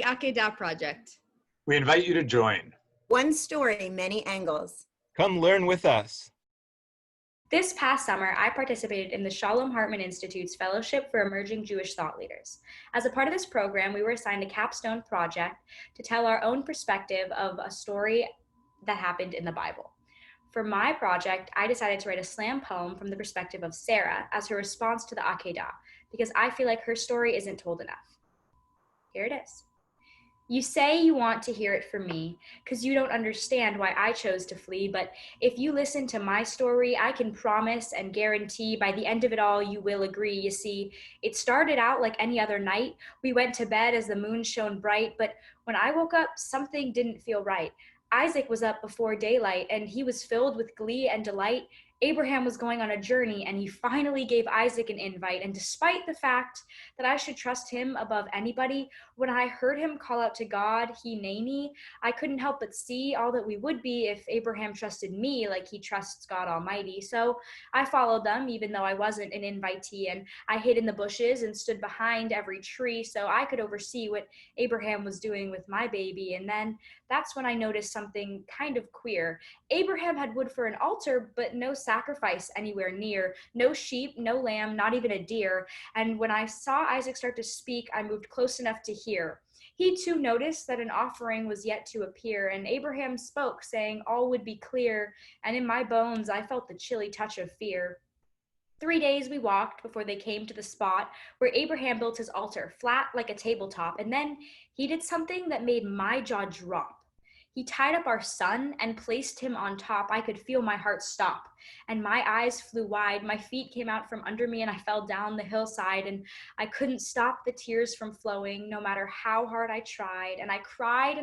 Akedah Project. We invite you to join. One story, many angles. Come learn with us. This past summer, I participated in the Shalom Hartman Institute's Fellowship for Emerging Jewish Thought Leaders. As a part of this program, we were assigned a capstone project to tell our own perspective of a story that happened in the Bible. For my project, I decided to write a slam poem from the perspective of Sarah as her response to the Akedah, because I feel like her story isn't told enough. Here it is. You say you want to hear it from me because you don't understand why I chose to flee, but if you listen to my story, I can promise and guarantee by the end of it all, you will agree. You see, it started out like any other night. We went to bed as the moon shone bright, but when I woke up, something didn't feel right. Isaac was up before daylight, and he was filled with glee and delight. Abraham was going on a journey, and he finally gave Isaac an invite. And despite the fact that I should trust him above anybody, when I heard him call out to God, Hineni, I couldn't help but see all that we would be if Abraham trusted me like he trusts God Almighty. So I followed them, even though I wasn't an invitee, and I hid in the bushes and stood behind every tree so I could oversee what Abraham was doing with my baby. And then that's when I noticed something kind of queer. Abraham had wood for an altar, but no sacrifice anywhere near. No sheep, no lamb, not even a deer. And when I saw Isaac start to speak, I moved close enough to hear. He too noticed that an offering was yet to appear, and Abraham spoke, saying all would be clear, and in my bones I felt the chilly touch of fear. 3 days we walked before they came to the spot where Abraham built his altar, flat like a tabletop, and then he did something that made my jaw drop. He tied up our son and placed him on top. I could feel my heart stop, and my eyes flew wide. My feet came out from under me, and I fell down the hillside, and I couldn't stop the tears from flowing, no matter how hard I tried. And I cried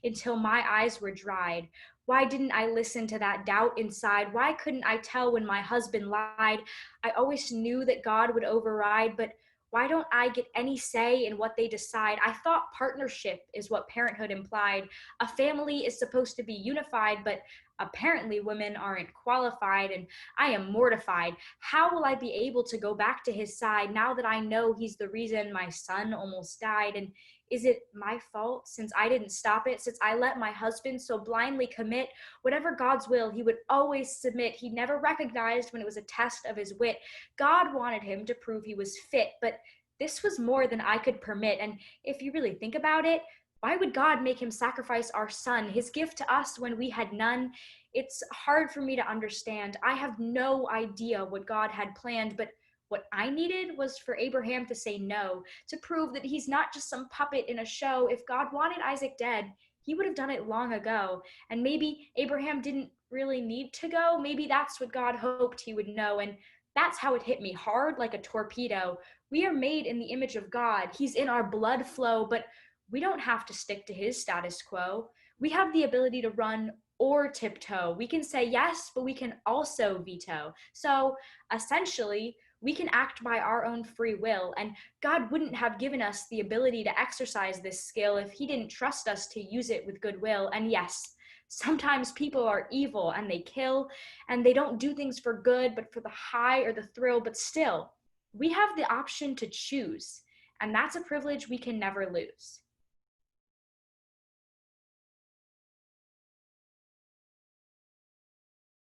until my eyes were dried. Why didn't I listen to that doubt inside? Why couldn't I tell when my husband lied? I always knew that God would override, but why don't I get any say in what they decide? I thought partnership is what parenthood implied. A family is supposed to be unified, but apparently women aren't qualified, and I am mortified. How will I be able to go back to his side now that I know he's the reason my son almost died? And is it my fault since I didn't stop it, since I let my husband so blindly commit? Whatever God's will, he would always submit. He never recognized when it was a test of his wit. God wanted him to prove he was fit, but this was more than I could permit. And if you really think about it, why would God make him sacrifice our son, his gift to us when we had none? It's hard for me to understand. I have no idea what God had planned, but what I needed was for Abraham to say no, to prove that he's not just some puppet in a show. If God wanted Isaac dead, he would have done it long ago. And maybe Abraham didn't really need to go. Maybe that's what God hoped he would know. And that's how it hit me hard, like a torpedo. We are made in the image of God. He's in our blood flow, but we don't have to stick to his status quo. We have the ability to run or tiptoe. We can say yes, but we can also veto. So essentially, we can act by our own free will, and God wouldn't have given us the ability to exercise this skill if he didn't trust us to use it with goodwill. And yes, sometimes people are evil and they kill, and they don't do things for good, but for the high or the thrill. But still, we have the option to choose, and that's a privilege we can never lose.